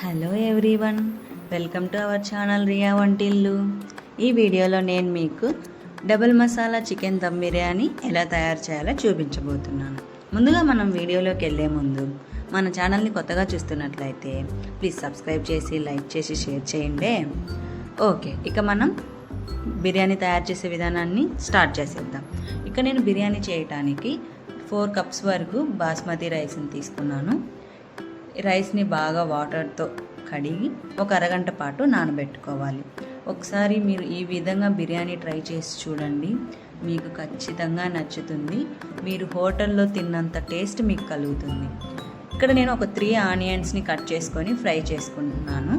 Hello everyone, welcome to our channel Riya Vantillu. ఈ వీడియోలో నేను మీకు డబుల్ మసాలా చికెన్ దమ్ బిర్యానీ ఎలా తయారు చేయాలో చూపించబోతున్నాను. ముందుగా మనం వీడియోలోకి వెళ్ళే ముందు మన ఛానల్ని కొత్తగా చూస్తున్నట్లయితే ప్లీజ్ సబ్స్క్రైబ్ చేసి లైక్ చేసి షేర్ చేయండి. ఓకే, ఇక మనం బిర్యానీ తయారు చేసే విధానాన్ని స్టార్ట్ చేసేద్దాం. ఇక నేను బిర్యానీ చేయడానికి 4 కప్స్ వరకు బాస్మతి రైస్ని తీసుకున్నాను. రైస్ని బాగా వాటర్తో కడిగి ఒక అరగంట పాటు నానబెట్టుకోవాలి. ఒకసారి మీరు ఈ విధంగా బిర్యానీ ట్రై చేసి చూడండి, మీకు ఖచ్చితంగా నచ్చుతుంది. మీరు హోటల్లో తిన్నంత టేస్ట్ మీకు కలుగుతుంది. ఇక్కడ నేను ఒక 3 ఆనియన్స్ని కట్ చేసుకొని ఫ్రై చేసుకుంటున్నాను.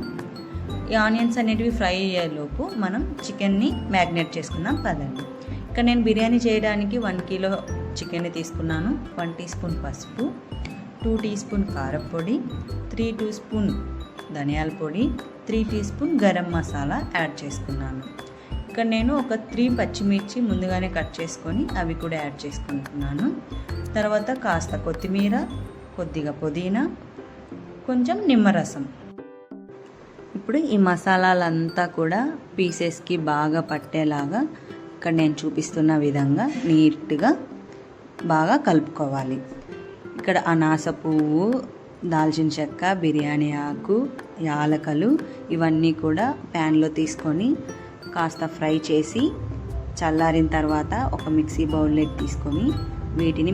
ఈ ఆనియన్స్ అనేటివి ఫ్రై అయ్యేలోపు మనం చికెన్ని మ్యాగ్నేట్ చేసుకుందాం పదండి. ఇక్కడ నేను బిర్యానీ చేయడానికి 1 కిలో చికెన్ని తీసుకున్నాను. 1 టీ స్పూన్ పసుపు, 2 టీ స్పూన్ కారపొడి, 3 టీ స్పూన్ ధనియాల పొడి, 3 tea spoon garam masala add చేసుకున్నాను. ఇక్కడ నేను ఒక 3 పచ్చిమిర్చి ముందుగానే కట్ చేసుకొని అవి కూడా యాడ్ చేసుకుంటున్నాను. తర్వాత కాస్త కొత్తిమీర, కొద్దిగా పుదీనా, కొంచెం నిమ్మరసం. ఇప్పుడు ఈ మసాలాలంతా కూడా పీసెస్కి బాగా పట్టేలాగా ఇక్కడ నేను చూపిస్తున్న విధంగా నీట్గా బాగా కలుపుకోవాలి. ఇక్కడ అనాస పువ్వు, దాల్చిన చెక్క, బిర్యానీ ఆకు, యాలకలు ఇవన్నీ కూడా ప్యాన్లో తీసుకొని కాస్త ఫ్రై చేసి చల్లారిన తర్వాత ఒక మిక్సీ బౌల్లోకి తీసుకొని వీటిని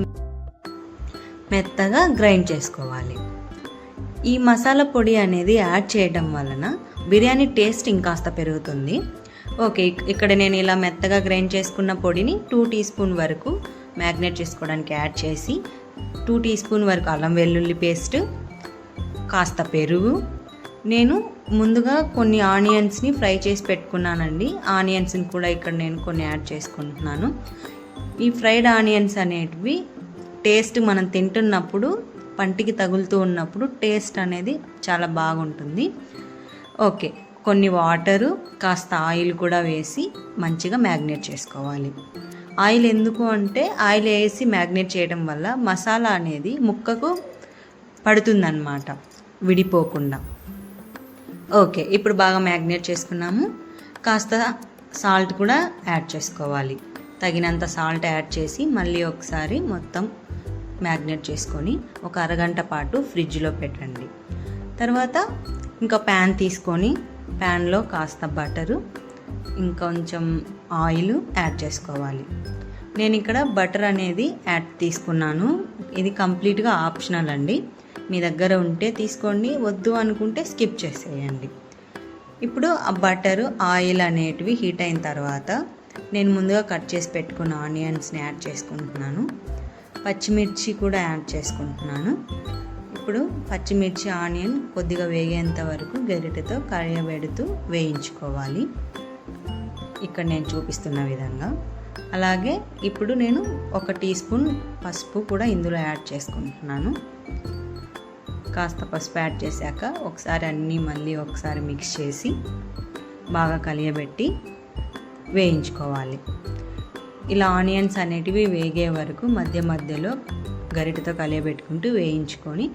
మెత్తగా గ్రైండ్ చేసుకోవాలి. ఈ మసాలా పొడి అనేది యాడ్ చేయడం వలన బిర్యానీ టేస్ట్ ఇంకాస్త పెరుగుతుంది. ఓకే, ఇక్కడ నేను ఇలా మెత్తగా గ్రైండ్ చేసుకున్న పొడిని 2 టీ స్పూన్ వరకు మ్యాగ్నేట్ చేసుకోవడానికి యాడ్ చేసి 2 టీ స్పూన్ వరకు అల్లం వెల్లుల్లి పేస్ట్, కాస్త పెరుగు. నేను ముందుగా కొన్ని ఆనియన్స్ని ఫ్రై చేసి పెట్టుకున్నానండి. ఆనియన్స్ని కూడా ఇక్కడ నేను కొన్ని యాడ్ చేసుకుంటున్నాను. ఈ ఫ్రైడ్ ఆనియన్స్ అనేటివి టేస్ట్ మనం తింటున్నప్పుడు పంటికి తగులుతూ ఉన్నప్పుడు టేస్ట్ అనేది చాలా బాగుంటుంది. ఓకే, కొన్ని వాటరు, కాస్త ఆయిల్ కూడా వేసి మంచిగా మ్యాగ్నేట్ చేసుకోవాలి. ఆయిల్ ఎందుకు అంటే ఆయిల్ వేసి మ్యాగ్నేట్ చేయడం వల్ల మసాలా అనేది ముక్కకు పడుతుందన్నమాట, విడిపోకుండా. ఓకే, ఇప్పుడు బాగా మ్యాగ్నేట్ చేసుకున్నాము. కాస్త సాల్ట్ కూడా యాడ్ చేసుకోవాలి. తగినంత సాల్ట్ యాడ్ చేసి మళ్ళీ ఒకసారి మొత్తం మ్యాగ్నేట్ చేసుకొని ఒక అరగంట పాటు ఫ్రిడ్జ్లో పెట్టండి. తర్వాత ఇంకా ప్యాన్ తీసుకొని ప్యాన్లో కాస్త బటరు, ఇంకొంచెం ఆయిల్ యాడ్ చేసుకోవాలి. నేను ఇక్కడ బటర్ అనేది యాడ్ తీసుకున్నాను. ఇది కంప్లీట్గా ఆప్షనల్ అండి. మీ దగ్గర ఉంటే తీసుకోండి, వద్దు అనుకుంటే స్కిప్ చేసేయండి. ఇప్పుడు ఆ బటరు, ఆయిల్ అనేటివి హీట్ అయిన తర్వాత నేను ముందుగా కట్ చేసి పెట్టుకున్న ఆనియన్స్ని యాడ్ చేసుకుంటున్నాను. పచ్చిమిర్చి కూడా యాడ్ చేసుకుంటున్నాను. ఇప్పుడు పచ్చిమిర్చి, ఆనియన్ కొద్దిగా వేగేంత వరకు గరిటెతో కరియబెడుతూ వేయించుకోవాలి, ఇక్కడ నేను చూపిస్తున్న విధంగా. అలాగే ఇప్పుడు నేను 1 టీ స్పూన్ పసుపు కూడా ఇందులో యాడ్ చేసుకుంటున్నాను. కాస్త పసుపు యాడ్ చేశాక ఒకసారి అన్నీ మళ్ళీ ఒకసారి మిక్స్ చేసి బాగా కలియబెట్టి వేయించుకోవాలి. ఇలా ఆనియన్స్ అనేటివి వేగే వరకు మధ్య మధ్యలో గరిటెతో కలియబెట్టుకుంటూ వేయించుకొని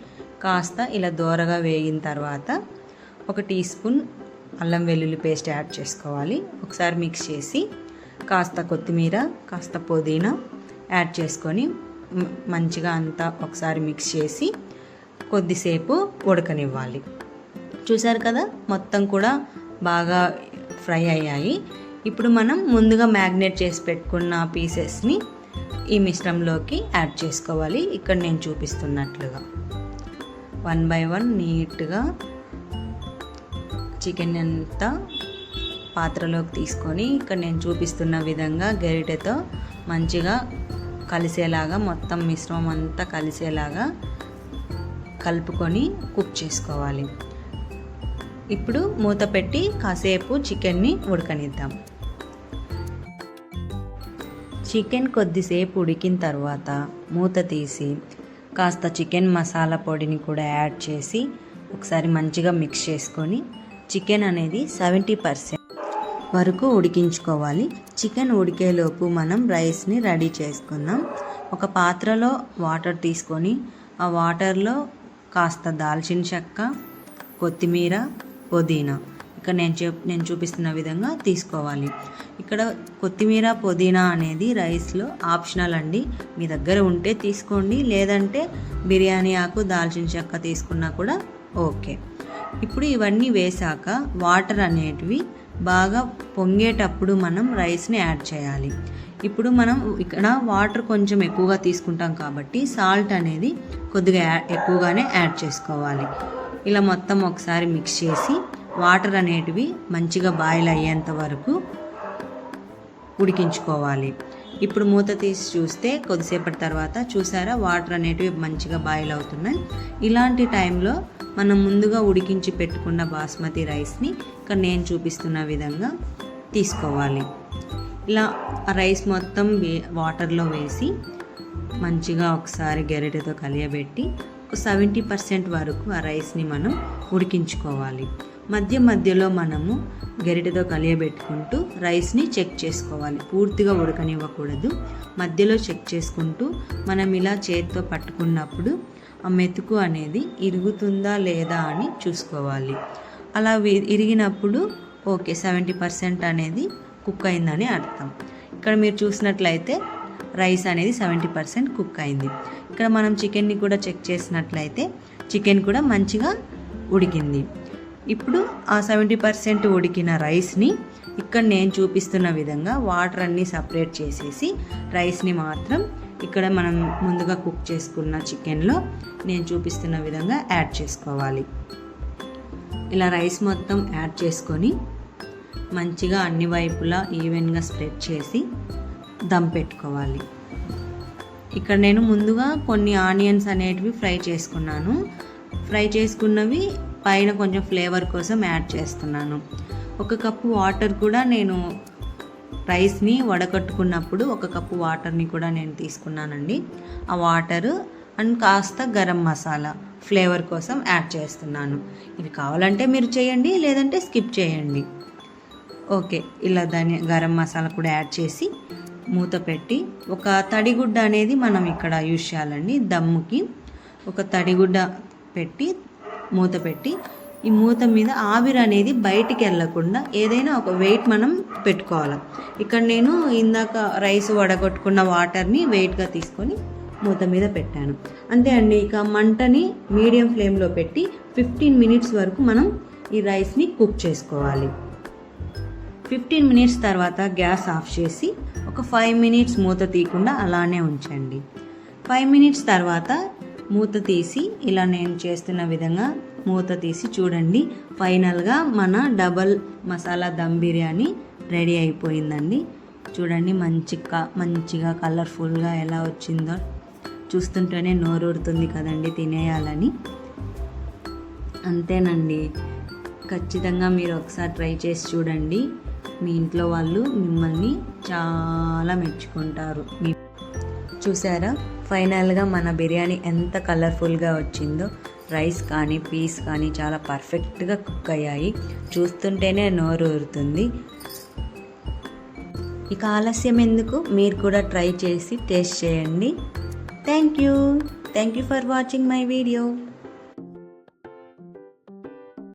కాస్త ఇలా దోరగా వేగిన తర్వాత 1 టీ స్పూన్ అల్లం వెల్లుల్లి పేస్ట్ యాడ్ చేసుకోవాలి. ఒకసారి మిక్స్ చేసి కాస్త కొత్తిమీర, కాస్త పుదీనా యాడ్ చేసుకొని మంచిగా అంతా ఒకసారి మిక్స్ చేసి కొద్దిసేపు ఉడకనివ్వాలి. చూసారు కదా, మొత్తం కూడా బాగా ఫ్రై అయ్యాయి. ఇప్పుడు మనం ముందుగా మ్యాగ్నేట్ చేసి పెట్టుకున్న పీసెస్ని ఈ మిశ్రమంలోకి యాడ్ చేసుకోవాలి. ఇక్కడ నేను చూపిస్తున్నట్లుగా 1 బై 1 నీట్గా చికెన్ అంతా పాత్రలోకి తీసుకొని ఇక్కడ నేను చూపిస్తున్న విధంగా గరిటెతో మంచిగా కలిసేలాగా మొత్తం మిశ్రమం అంతా కలిసేలాగా కలుపుకొని కుక్ చేసుకోవాలి. ఇప్పుడు మూత పెట్టి కాసేపు చికెన్ని ఉడకనిద్దాం. చికెన్ కొద్దిసేపు ఉడికిన తర్వాత మూత తీసి కాస్త చికెన్ మసాలా పొడిని కూడా యాడ్ చేసి ఒకసారి మంచిగా మిక్స్ చేసుకొని చికెన్ అనేది 70% వరకు ఉడికించుకోవాలి. చికెన్ ఉడికేలోపు మనం రైస్ని రెడీ చేసుకుందాం. ఒక పాత్రలో వాటర్ తీసుకొని ఆ వాటర్లో కాస్త దాల్చిన చెక్క, కొత్తిమీర, పుదీనా ఇక్కడ నేను చూపిస్తున్న విధంగా తీసుకోవాలి. ఇక్కడ కొత్తిమీర, పుదీనా అనేది రైస్లో ఆప్షనల్ అండి. మీ దగ్గర ఉంటే తీసుకోండి, లేదంటే బిర్యానీ ఆకు, దాల్చిన చెక్క తీసుకున్నా కూడా ఓకే. ఇప్పుడు ఇవన్నీ వేశాక వాటర్ అనేటివి బాగా పొంగేటప్పుడు మనం రైస్ని యాడ్ చేయాలి. ఇప్పుడు మనం ఇక్కడ వాటర్ కొంచెం ఎక్కువగా తీసుకుంటాం కాబట్టి సాల్ట్ అనేది కొద్దిగా ఎక్కువగానే యాడ్ చేసుకోవాలి. ఇలా మొత్తం ఒకసారి మిక్స్ చేసి వాటర్ అనేటివి మంచిగా బాయిల్ అయ్యేంత వరకు ఉడికించుకోవాలి. ఇప్పుడు మూత తీసి చూస్తే కొద్దిసేపటి తర్వాత చూసారా వాటర్ అనేటివి మంచిగా బాయిల్ అవుతున్నాయి. ఇలాంటి టైంలో మనం ముందుగా ఉడికించి పెట్టుకున్న బాస్మతి రైస్ని ఇక్కడ నేను చూపిస్తున్న విధంగా తీసుకోవాలి. ఇలా ఆ రైస్ మొత్తం వాటర్లో వేసి మంచిగా ఒకసారి గరిటెతో కలియబెట్టి ఒక 70% వరకు ఆ రైస్ని మనం ఉడికించుకోవాలి. మధ్యలో మనము గరిటెతో కలియబెట్టుకుంటూ రైస్ని చెక్ చేసుకోవాలి. పూర్తిగా ఉడకనివ్వకూడదు. మధ్యలో చెక్ చేసుకుంటూ మనం ఇలా చేతితో పట్టుకున్నప్పుడు ఆ మెతుకు అనేది ఇరుగుతుందా లేదా అని చూసుకోవాలి. అలా ఇరిగినప్పుడు ఓకే 70% అనేది కుక్ అయిందని అర్థం. ఇక్కడ మీరు చూసినట్లయితే రైస్ అనేది 70% కుక్ అయింది. ఇక్కడ మనం చికెన్ని కూడా చెక్ చేసినట్లయితే చికెన్ కూడా మంచిగా ఉడికింది. ఇప్పుడు ఆ 70% ఉడికిన రైస్ని ఇక్కడ నేను చూపిస్తున్న విధంగా వాటర్ అన్నీ సపరేట్ చేసేసి రైస్ని మాత్రం ఇక్కడ మనం ముందుగా కుక్ చేసుకున్న చికెన్లో నేను చూపిస్తున్న విధంగా యాడ్ చేసుకోవాలి. ఇలా రైస్ మొత్తం యాడ్ చేసుకొని మంచిగా అన్ని వైపులా ఈవెన్గా స్ప్రెడ్ చేసి దమ్ పెట్టుకోవాలి. ఇక్కడ నేను ముందుగా కొన్ని ఆనియన్స్ అనేటివి ఫ్రై చేసుకున్నాను. ఫ్రై చేసుకున్నవి పైన కొంచెం ఫ్లేవర్ కోసం యాడ్ చేస్తున్నాను. 1 కప్పు వాటర్ కూడా నేను రైస్ని వడకట్టుకున్నప్పుడు 1 కప్పు వాటర్ని కూడా నేను తీసుకున్నానండి. ఆ వాటర్ అండ్ కాస్త గరం మసాలా ఫ్లేవర్ కోసం యాడ్ చేస్తున్నాను. ఇవి కావాలంటే మీరు చేయండి, లేదంటే స్కిప్ చేయండి. ఓకే, ఇలా గరం మసాలా కూడా యాడ్ చేసి మూత పెట్టి ఒక తడిగుడ్డ అనేది మనం ఇక్కడ యూజ్ చేయాలండి. దమ్ముకి ఒక తడిగుడ్డ పెట్టి మూత పెట్టి ఈ మూత మీద ఆవిరి అనేది బయటికి వెళ్ళకుండా ఏదైనా ఒక వెయిట్ మనం పెట్టుకోవాలి. ఇక్కడ నేను ఇందాక రైస్ వడగొట్టుకున్న వాటర్ని వెయిట్గా తీసుకొని మూత మీద పెట్టాను. అంతే అండి. ఇక మంటని మీడియం ఫ్లేమ్లో పెట్టి 15 మినిట్స్ వరకు మనం ఈ రైస్ని కుక్ చేసుకోవాలి. 15 మినిట్స్ తర్వాత గ్యాస్ ఆఫ్ చేసి ఒక 5 మినిట్స్ మూత తీయకుండా అలానే ఉంచండి. 5 మినిట్స్ తర్వాత మూత తీసి ఇలా నేను చేస్తున్న విధంగా మూత తీసి చూడండి. ఫైనల్గా మన డబల్ మసాలా దమ్ బిర్యానీ రెడీ అయిపోయిందండి. చూడండి మంచిగా కలర్ఫుల్గా ఎలా వచ్చిందో చూస్తుంటేనే నోరూరుతుంది కదండి తినేయాలని. అంతేనండి, ఖచ్చితంగా మీరు ఒకసారి ట్రై చేసి చూడండి. మీ ఇంట్లో వాళ్ళు మిమ్మల్ని చాలా మెచ్చుకుంటారు. చూసారా ఫైనల్గా మన బిర్యానీ ఎంత కలర్ఫుల్గా వచ్చిందో. రైస్ కానీ పీస్ కానీ చాలా పర్ఫెక్ట్గా కుక్ అయ్యాయి. చూస్తుంటేనే నోరు ఊరుతుంది. ఇక ఆలస్యం ఎందుకు, మీరు కూడా ట్రై చేసి టేస్ట్ చేయండి. Thank you for watching my video.